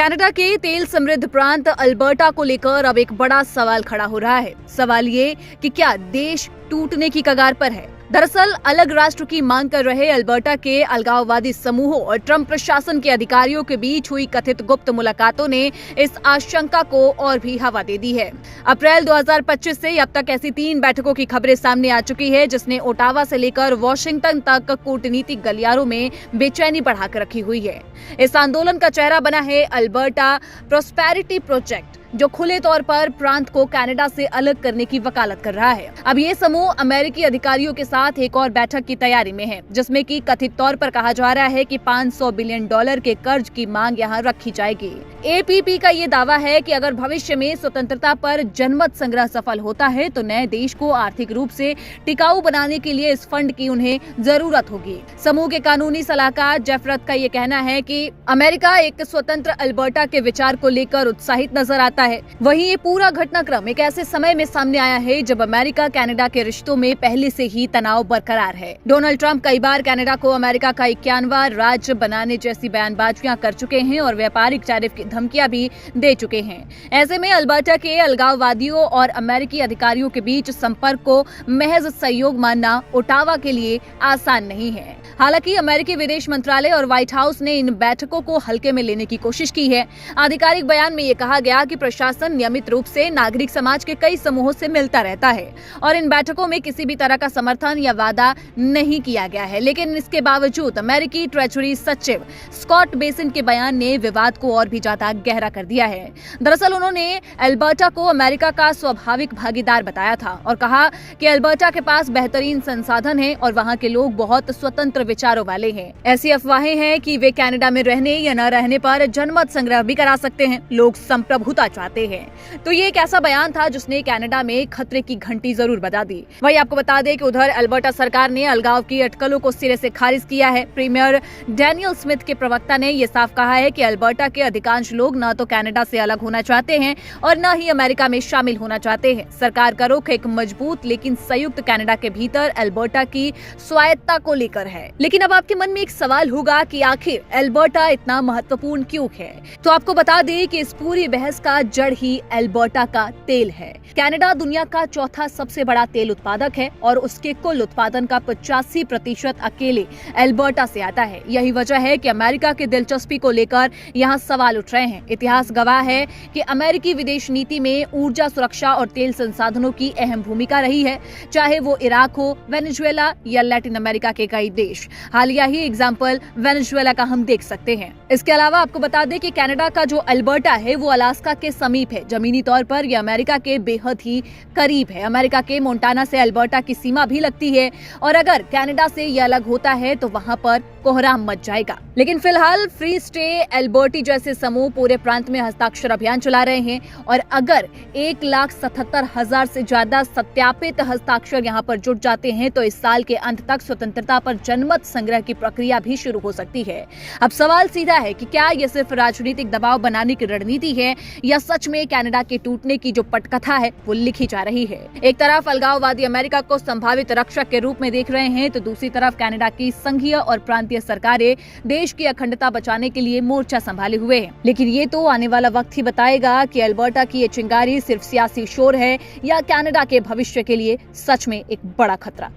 Canada के तेल समृद्ध प्रांत अल्बर्टा को लेकर अब एक बड़ा सवाल खड़ा हो रहा है। सवाल ये कि क्या देश टूटने की कगार पर है। दरअसल अलग राष्ट्र की मांग कर रहे अल्बर्टा के अलगाववादी समूहों और ट्रंप प्रशासन के अधिकारियों के बीच हुई कथित गुप्त मुलाकातों ने इस आशंका को और भी हवा दे दी है। अप्रैल 2025 से अब तक ऐसी 3 बैठकों की खबरें सामने आ चुकी है, जिसने ओटावा से लेकर वॉशिंगटन तक कूटनीतिक गलियारों में बेचैनी बढ़ाकर रखी हुई है। इस आंदोलन का चेहरा बना है अल्बर्टा प्रॉस्पेरिटी प्रोजेक्ट, जो खुले तौर पर प्रांत को कनाडा से अलग करने की वकालत कर रहा है। अब ये समूह अमेरिकी अधिकारियों के साथ एक और बैठक की तैयारी में है, जिसमें कि कथित तौर पर कहा जा रहा है कि $500 बिलियन के कर्ज की मांग यहाँ रखी जाएगी। एपीपी का ये दावा है कि अगर भविष्य में स्वतंत्रता पर जनमत संग्रह सफल होता है तो नए देश को आर्थिक रूप से टिकाऊ बनाने के लिए इस फंड की उन्हें जरूरत होगी। समूह के कानूनी सलाहकार जेफरत का ये कहना है कि अमेरिका एक स्वतंत्र अल्बर्टा के विचार को लेकर उत्साहित नजर आता है। वहीं ये पूरा घटनाक्रम एक ऐसे समय में सामने आया है जब अमेरिका कनाडा के रिश्तों में पहले से ही तनाव बरकरार है। डोनाल्ड ट्रंप कई बार कनाडा को अमेरिका का 51वां राज्य बनाने जैसी बयानबाजियां कर चुके हैं और व्यापारिक टैरिफ की धमकियां भी दे चुके हैं। ऐसे में अल्बर्टा के अलगाववादियों और अमेरिकी अधिकारियों के बीच संपर्क को महज सहयोग मानना ओटावा के लिए आसान नहीं है। हालांकि अमेरिकी विदेश मंत्रालय और व्हाइट हाउस ने इन बैठकों को हल्के में लेने की कोशिश की है। आधिकारिक बयान में ये कहा गया कि प्रशासन नियमित रूप से नागरिक समाज के कई समूहों से मिलता रहता है और इन बैठकों में किसी भी तरह का समर्थन या वादा नहीं किया गया है। लेकिन इसके बावजूद अमेरिकी ट्रेजरी सचिव स्कॉट बेसिन के बयान ने विवाद को और भी ज्यादा गहरा कर दिया है। दरअसल उन्होंने अल्बर्टा को अमेरिका का स्वाभाविक भागीदार बताया था और कहा कि अल्बर्टा के पास बेहतरीन संसाधन है और वहाँ के लोग बहुत स्वतंत्र विचारों वाले हैं। ऐसी अफवाहें हैं कि वे कनाडा में रहने या न रहने पर जनमत संग्रह भी करा सकते हैं। लोग संप्रभुता चाहते हैं। तो ये एक ऐसा बयान था जिसने कनाडा में खतरे की घंटी जरूर बजा दी। वही आपको बता दें कि उधर अल्बर्टा सरकार ने अलगाव की अटकलों को सिरे से खारिज किया है। प्रीमियर डैनियल स्मिथ के प्रवक्ता ने यह साफ कहा है कि अल्बर्टा के अधिकांश लोग न तो कनाडा से अलग होना चाहते हैं और न ही अमेरिका में शामिल होना चाहते हैं। सरकार का रुख एक मजबूत लेकिन संयुक्त कनाडा के भीतर अल्बर्टा की स्वायत्तता को लेकर है। लेकिन अब आपके मन में एक सवाल होगा कि आखिर अल्बर्टा इतना महत्वपूर्ण क्यों है। तो आपको बता दें कि इस पूरी बहस का जड़ ही अल्बर्टा का तेल है। कनाडा दुनिया का चौथा सबसे बड़ा तेल उत्पादक है और उसके कुल उत्पादन का 85% अकेले अल्बर्टा से आता है। यही वजह है कि अमेरिका की दिलचस्पी को लेकर यहाँ सवाल उठ रहे हैं। इतिहास गवाह है कि अमेरिकी विदेश नीति में ऊर्जा सुरक्षा और तेल संसाधनों की अहम भूमिका रही है, चाहे वो इराक हो, वेनेजुएला या लैटिन अमेरिका के कई देश। हालिया ही एग्जाम्पल वेनेजुएला का हम देख सकते हैं। इसके अलावा आपको बता दें कि कनाडा का जो अल्बर्टा है वो अलास्का के समीप है। जमीनी तौर पर यह अमेरिका के बेहद ही करीब है। अमेरिका के मोंटाना से अल्बर्टा की सीमा भी लगती है और अगर कनाडा से यह अलग होता है तो वहां पर कोहराम मच जाएगा। लेकिन फिलहाल फ्री स्टे अल्बर्टी जैसे समूह पूरे प्रांत में हस्ताक्षर अभियान चला रहे हैं और अगर 1,77,000 से ज्यादा सत्यापित हस्ताक्षर यहां पर जुट जाते हैं तो इस साल के अंत तक स्वतंत्रता पर जनमत संग्रह की प्रक्रिया भी शुरू हो सकती है। अब सवाल सीधा है कि क्या यह सिर्फ राजनीतिक दबाव बनाने की रणनीति है या सच में कनाडा के टूटने की जो पटकथा है वो लिखी जा रही है। एक तरफ अलगाववादी अमेरिका को संभावित रक्षक के रूप में देख रहे हैं तो दूसरी तरफ कनाडा की संघीय और प्रांतीय सरकारें देश की अखंडता बचाने के लिए मोर्चा संभाले हुए हैं। लेकिन ये तो आने वाला वक्त ही बताएगा कि अल्बर्टा की ये चिंगारी सिर्फ सियासी शोर है या कनाडा के भविष्य के लिए सच में एक बड़ा खतरा।